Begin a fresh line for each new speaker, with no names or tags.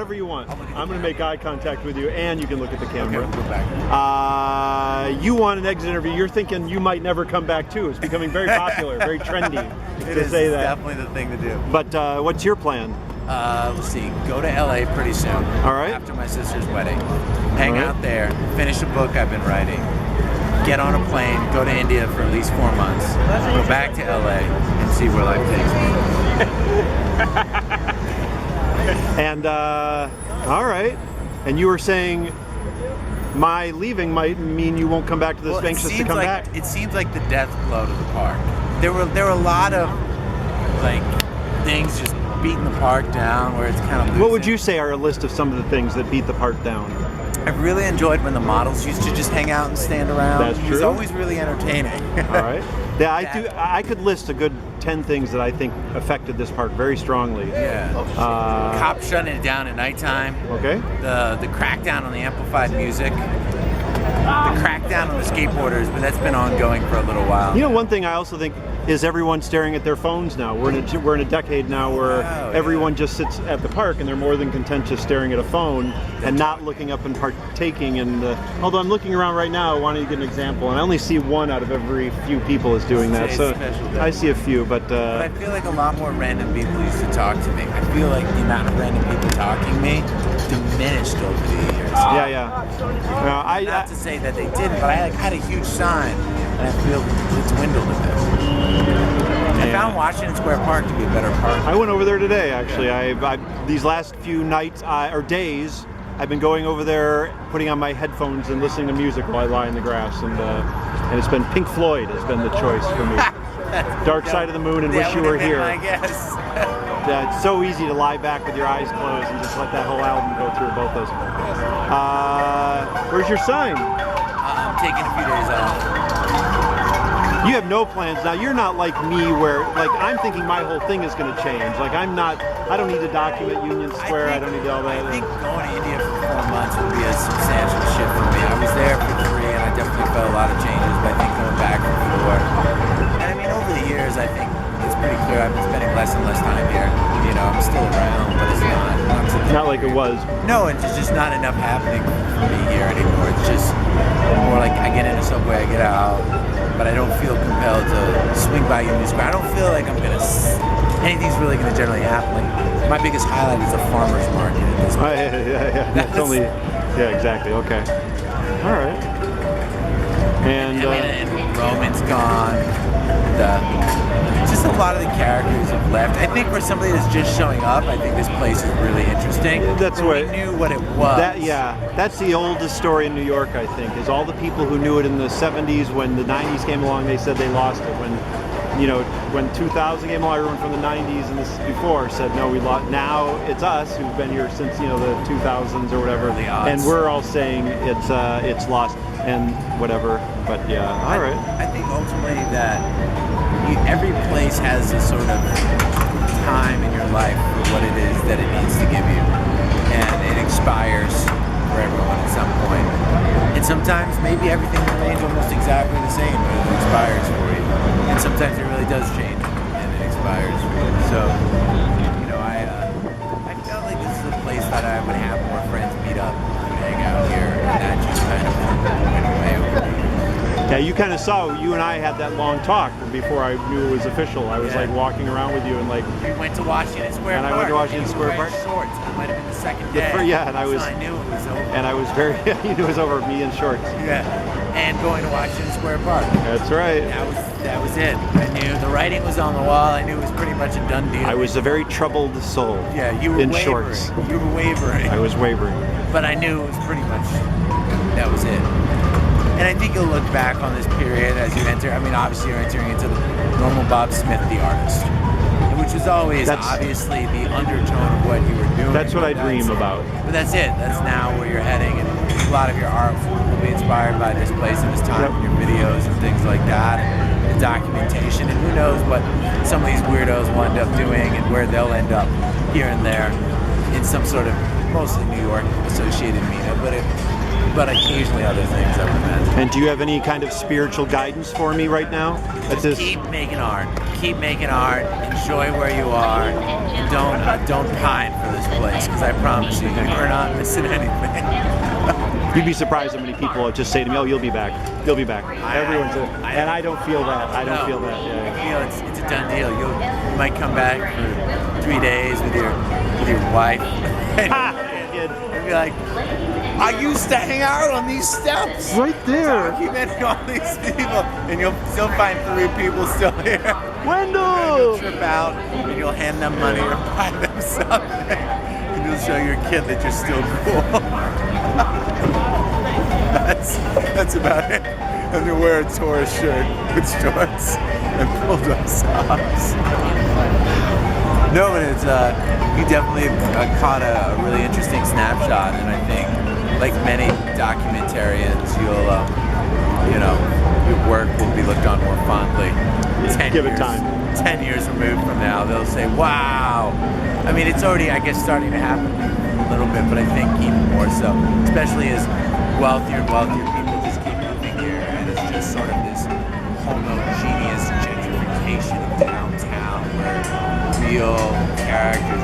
whatever you want. I'm going to make eye contact with you, and you can look at the camera.
Okay, we'll go back.
You want an exit interview. You're thinking you might never come back too. It's becoming very popular, very trendy to say that.
Definitely the thing to do.
But what's your plan?
Let's see. Go to LA pretty soon.
All right.
After my sister's wedding. Hang out there. Finish a book I've been writing. Get on a plane. Go to India for at least 4 months. Go back to LA and see where life takes me.
And all right. And you were saying my leaving might mean you won't come back to this anxious to come back.
It seems like the death blow to the park. There were a lot of like things just beating the park down where it's kind of losing.
What would you say are a list of some of the things that beat the park down?
I really enjoyed when the models used to just hang out and stand around.
That's true.
It was always really entertaining.
All right. Yeah, I could list a good 10 things that I think affected this park very strongly.
Yeah. Cops shutting it down at nighttime.
Okay.
The crackdown on the amplified music. The crackdown on the skateboarders, but that's been ongoing for a little while.
You know, one thing I also think is everyone staring at their phones now. We're in a decade now where everyone just sits at the park and they're more than content just staring at a phone and not looking up and partaking in the. Although I'm looking around right now, I want to give an example, and I only see one out of every few people is doing that. So I see a few, but
I feel like a lot more random people used to talk to me. I feel like the amount of random people talking to me diminished over the years.
Yeah.
Not to say that they didn't, but I had a huge sign, and I feel it's dwindled a bit. I found Washington Square Park to be a better park.
I went over there today, actually. These last few nights or days, I've been going over there, putting on my headphones and listening to music while I lie in the grass, and it's been Pink Floyd has been the choice for me. Dark Side of the Moon and Wish You Were Here.
I guess.
It's so easy to lie back with your eyes closed and just let that whole album go through both those. Where's your sign?
I'm taking a few days off.
You have no plans now. You're not like me, where like I'm thinking my whole thing is going to change. Like I don't need to document Union Square. I don't need all that.
I think going to India for 4 months would be a substantial shift for me. I was there for 3, and I definitely felt a lot of changes. But I think going back for 4, and I mean over the years, I think it's pretty clear I've been spending less and less time here. You know, I'm still around, but it's
not like it was.
No, it's just not enough happening for me here anymore. It's just more like I get in a subway, I get out, but I don't feel compelled to swing by Union Square. I don't feel like anything's really gonna generally happen. Like my biggest highlight is the farmers market at this point.
Yeah, exactly. Okay. All right. And
Roman's gone. Just a lot of the characters have left. I think for somebody that's just showing up, I think this place is really interesting.
That's what
we knew what it was.
That's the oldest story in New York. I think is all the people who knew it in the '70s. When the '90s came along, they said they lost it. When 2000 came along, everyone from the '90s and this before said no, we lost. Now it's us who've been here since the 2000s or whatever, and we're all saying it's lost and whatever. But yeah, all right.
I think ultimately that every place has a sort of time in your life for what it is that it needs to give you, and it expires for everyone at some point. And sometimes maybe everything remains almost exactly the same, but it expires for you. And sometimes it really does change, and it expires for you. So, I felt like this is a place that I would have more friends meet up and hang out here, and that just kind of went away over the years.
Yeah, you kind of saw, you and I had that long talk before I knew it was official. I was like walking around with you and like...
We went to Washington Square Park.
And I went to Washington Square Park.
Shorts. It might have been the second day.
And I was...
So I knew it was over.
And I was very... you knew it was over, me in shorts.
Yeah. And going to Washington Square Park.
That's right.
That was it. I knew the writing was on the wall. I knew it was pretty much a done deal.
I was a very troubled soul.
Yeah, you were
in
wavering.
Shorts.
You were wavering.
I was wavering.
But I knew it was pretty much... That was it. And I think you'll look back on this period as you enter. I mean, obviously you're entering into the normal Bob Smith, the artist, which was always obviously the undertone of what you were doing.
That's what I dream about.
But that's it. That's now where you're heading, and a lot of your art will be inspired by this place and this time, and your videos and things like that, and the documentation. And who knows what some of these weirdos will end up doing and where they'll end up here and there in some sort of mostly New York associated media. But but occasionally other things I would imagine.
And do you have any kind of spiritual guidance for me right now?
Just keep making art. Keep making art. Enjoy where you are. And don't pine for this place, because I promise you, you're not missing anything.
You'd be surprised how many people just say to me, "Oh, you'll be back. You'll be back." Everyone's and I don't feel that. I don't feel that. Yeah.
I feel it's a done deal. You might come back for 3 days with your wife. And be like, I used to hang out on these steps.
Right there.
I keep meeting all these people, and you'll still find 3 people still here.
Wendell!
You'll trip out, and you'll hand them money or buy them something, and you'll show your kid that you're still cool. That's about it. And you wear a Taurus shirt with shorts and pulled up socks. No, but it's you definitely caught a really interesting snapshot, and I think, like many documentarians, you'll your work will be looked on more fondly.
Give it time.
10 years removed from now, they'll say, "Wow." I mean, it's already, I guess, starting to happen a little bit, but I think even more so, especially as wealthier and wealthier people just keep moving here, and it's just sort of this homogeneous gentrification of downtown where real characters